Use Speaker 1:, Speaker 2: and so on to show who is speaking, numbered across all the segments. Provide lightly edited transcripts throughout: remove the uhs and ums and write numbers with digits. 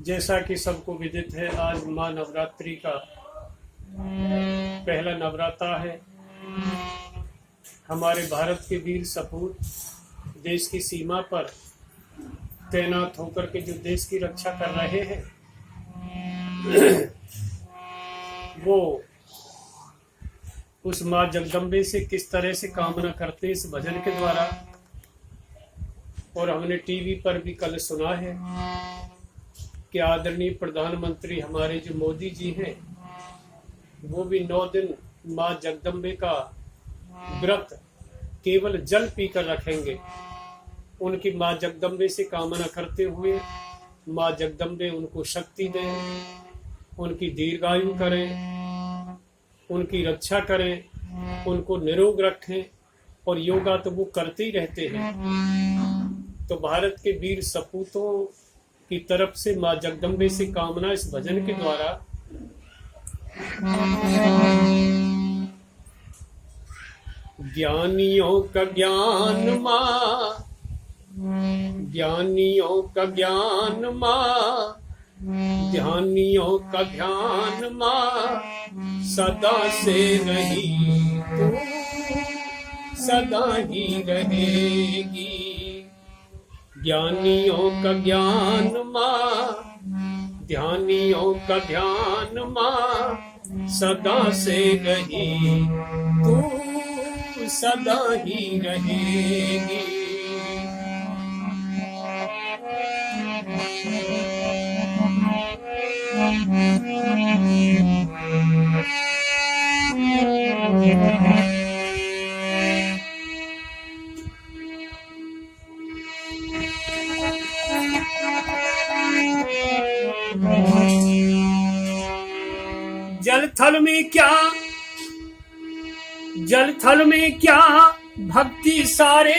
Speaker 1: जैसा कि सबको विदित है, आज माँ नवरात्रि का पहला नवरात्रा है। हमारे भारत के वीर सपूत देश की सीमा पर तैनात होकर के जो देश की रक्षा कर रहे हैं, वो उस माँ जगदम्बे से किस तरह से कामना करते हैं इस भजन के द्वारा। और हमने टीवी पर भी कल सुना है कि आदरणीय प्रधानमंत्री हमारे जो मोदी जी हैं, वो भी 9 दिन माँ जगदम्बे का व्रत केवल जल पीकर रखेंगे। उनकी माँ जगदम्बे से कामना करते हुए माँ जगदम्बे उनको शक्ति दें, उनकी दीर्घायु करें, उनकी रक्षा करें, उनको निरोग रखें। और योगा तो वो करते ही रहते हैं। तो भारत के वीर सपूतों की तरफ से माँ जगदम्बे से कामना इस भजन के द्वारा। ज्ञानियों का ज्ञान माँ, ज्ञानियों का ज्ञान माँ, ध्यानियों का ध्यान माँ, सदा से रही तू सदा ही रहेगी। ज्ञानियों का ज्ञान माँ, ध्यानियों का ध्यान माँ, सदा से रही तू सदा ही रहेगी। जल थल में क्या भक्ति सारे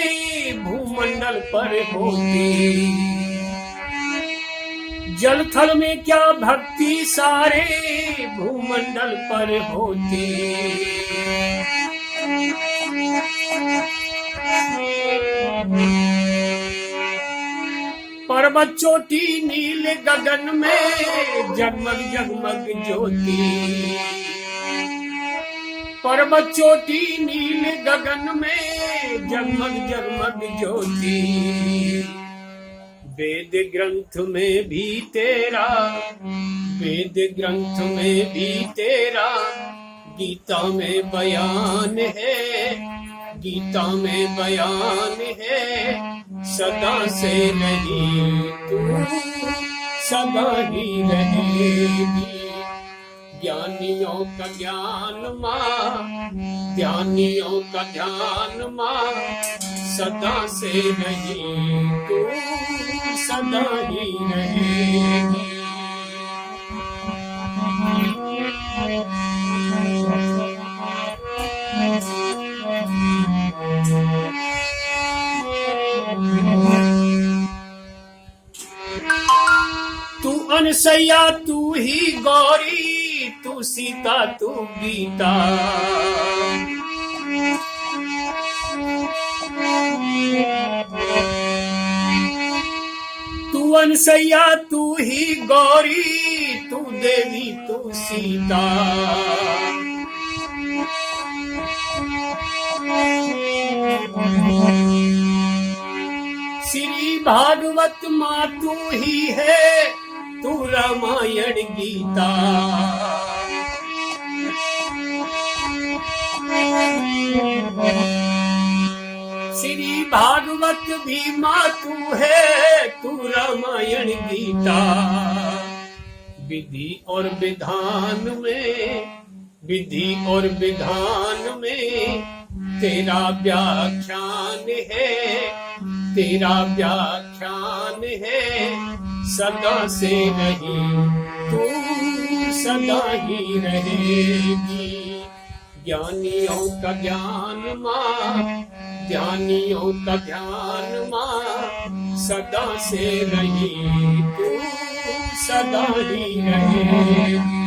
Speaker 1: भूमंडल पर होती। जल थल में क्या भक्ति सारे भूमंडल पर होती। पर्वत चोटी नील गगन में जगमग जगमग ज्योति। पर्वत चोटी नील गगन में जगमग जगमग ज्योति। वेद ग्रंथ में भी तेरा, वेद ग्रंथ में भी तेरा, गीता में बयान है, गीता में बयान है। सदा से रही तू सदा ही रहेगी। ज्ञानियों का ज्ञान माँ, ध्यानियों का ध्यान माँ, सदा से रही तू सदा ही रहेगी। तू अनसैया तू ही गौरी, तू सीता तू गीता। तू अनसैया तू ही गौरी, तू देवी तू सीता। श्री भागवत माँ तू ही है, तू रामायण गीता। श्री भागवत भी माँ तू है, तू रामायण गीता। विधि और विधान में, विधि और विधान में तेरा व्याख्यान है, तेरा व्याख्यान है। सदा से रही तू सदा ही रहेगी। ज्ञानियों का ज्ञान माँ, ध्यानियों का ध्यान माँ, सदा से रही तू सदा ही रहेगी।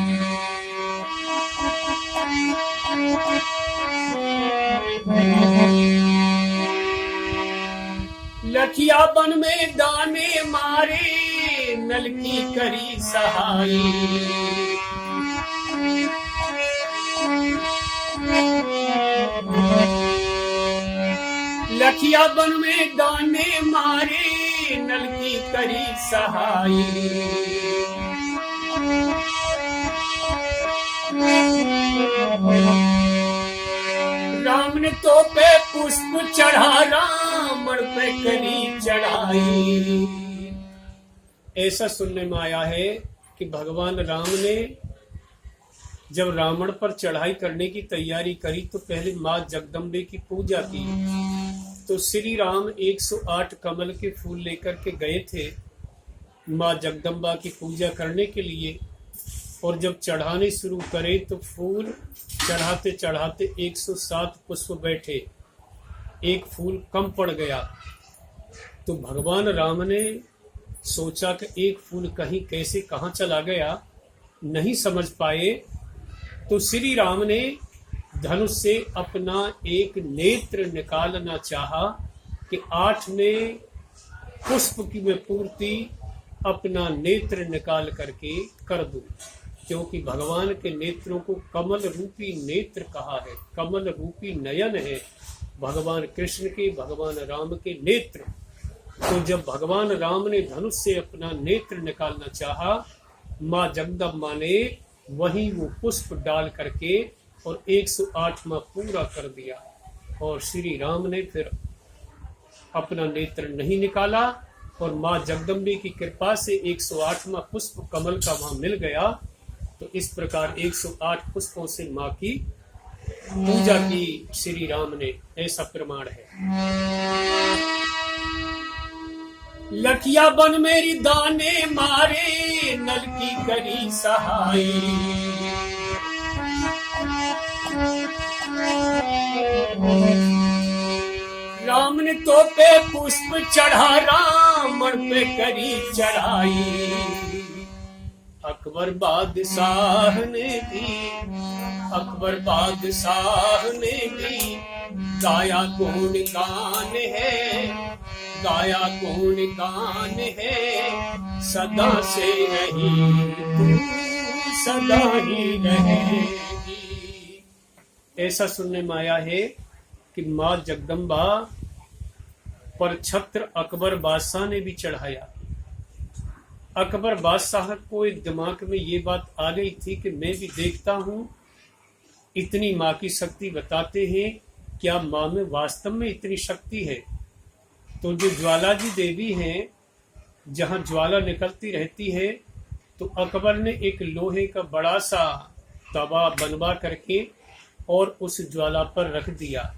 Speaker 1: लखिया बन में दाने मारे, नल की करी सहाई। लखिया बन में दाने मारे नल की करी सहाई। राम ने तो पे पुष्प चढ़ा रावण पे करी चढ़ाई। ऐसा सुनने में आया है कि भगवान राम ने जब रावण पर चढ़ाई करने की तैयारी करी तो पहले माँ जगदम्बे की पूजा की। तो श्री राम 108 कमल के फूल लेकर के गए थे माँ जगदम्बा की पूजा करने के लिए, और जब चढ़ाने शुरू करे तो फूल चढ़ाते चढ़ाते 107 पुष्प बैठे, एक फूल कम पड़ गया। तो भगवान राम ने सोचा कि एक फूल कहीं कैसे कहाँ चला गया, नहीं समझ पाए। तो श्री राम ने धनुष से अपना एक नेत्र निकालना चाहा कि 8वें पुष्प की मैं पूर्ति अपना नेत्र निकाल करके कर दूं, क्योंकि भगवान के नेत्रों को कमल रूपी नेत्र कहा है। कमल रूपी नयन है भगवान कृष्ण के, भगवान राम के नेत्र। तो जब भगवान राम ने धनुष से अपना नेत्र निकालना चाहा, माँ जगदम्बा ने वहीं वो पुष्प डाल करके और 108वां पूरा कर दिया। और श्री राम ने फिर अपना नेत्र नहीं निकाला और माँ जगदम्बे की कृपा से 108वां पुष्प कमल का वहां मिल गया। तो इस प्रकार 108 पुष्पों से माँ की पूजा की श्री राम ने, ऐसा प्रमाण है। लखिया बन मेरी दाने मारे नल की करी सहाई। राम ने तो पे पुष्प चढ़ा रावण पे करी चढ़ाई। अकबर बादशाह ने भी, अकबर बादशाह ने भी गाया कौन गान है, गाया कौन गान है। सदा से रही तू सदा ही रहेगी। ऐसा सुनने में आया है कि माँ जगदम्बा पर छत्र अकबर बादशाह ने भी चढ़ाया। अकबर बादशाह को एक दिमाग में ये बात आ गई थी कि मैं भी देखता हूँ, इतनी माँ की शक्ति बताते हैं, क्या माँ में वास्तव में इतनी शक्ति है? तो जो ज्वाला जी देवी हैं, जहाँ ज्वाला निकलती रहती है, तो अकबर ने एक लोहे का बड़ा सा तवा बनवा करके और उस ज्वाला पर रख दिया,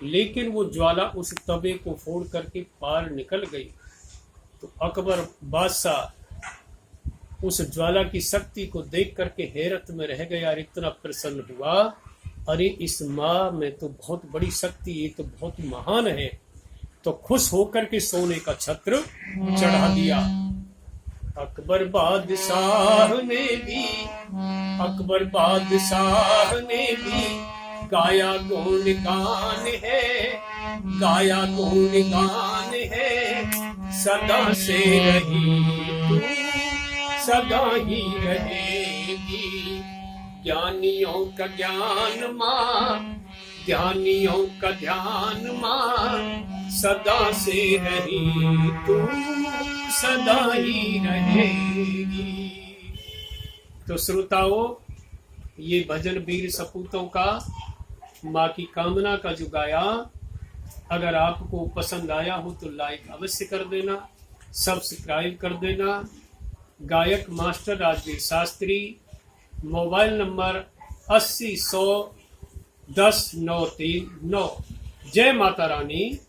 Speaker 1: लेकिन वो ज्वाला उस तवे को फोड़ करके पार निकल गई। तो अकबर बादशाह उस ज्वाला की शक्ति को देख करके हैरत में रह गया, इतना प्रसन्न हुआ, अरे इस माँ में तो बहुत बड़ी शक्ति, ये तो बहुत महान है। तो खुश होकर के सोने का छत्र चढ़ा दिया। अकबर बादशाह ने भी, अकबर बादशाह ने भी गाया कौन गान है, गाया कौन गान है। सदा से रही तू सदा ही रहेगी। ज्ञानियों का ज्ञान माँ, ज्ञानियों का ध्यान माँ, सदा से रही तू सदा ही रहेगी। तो श्रोताओं, ये भजन वीर सपूतों का माँ की कामना का जो गाया, अगर आपको पसंद आया हो तो लाइक अवश्य कर देना, सब्सक्राइब कर देना। गायक master Rajveer Shastri, mobile number 80 100 10 939। जय माता रानी।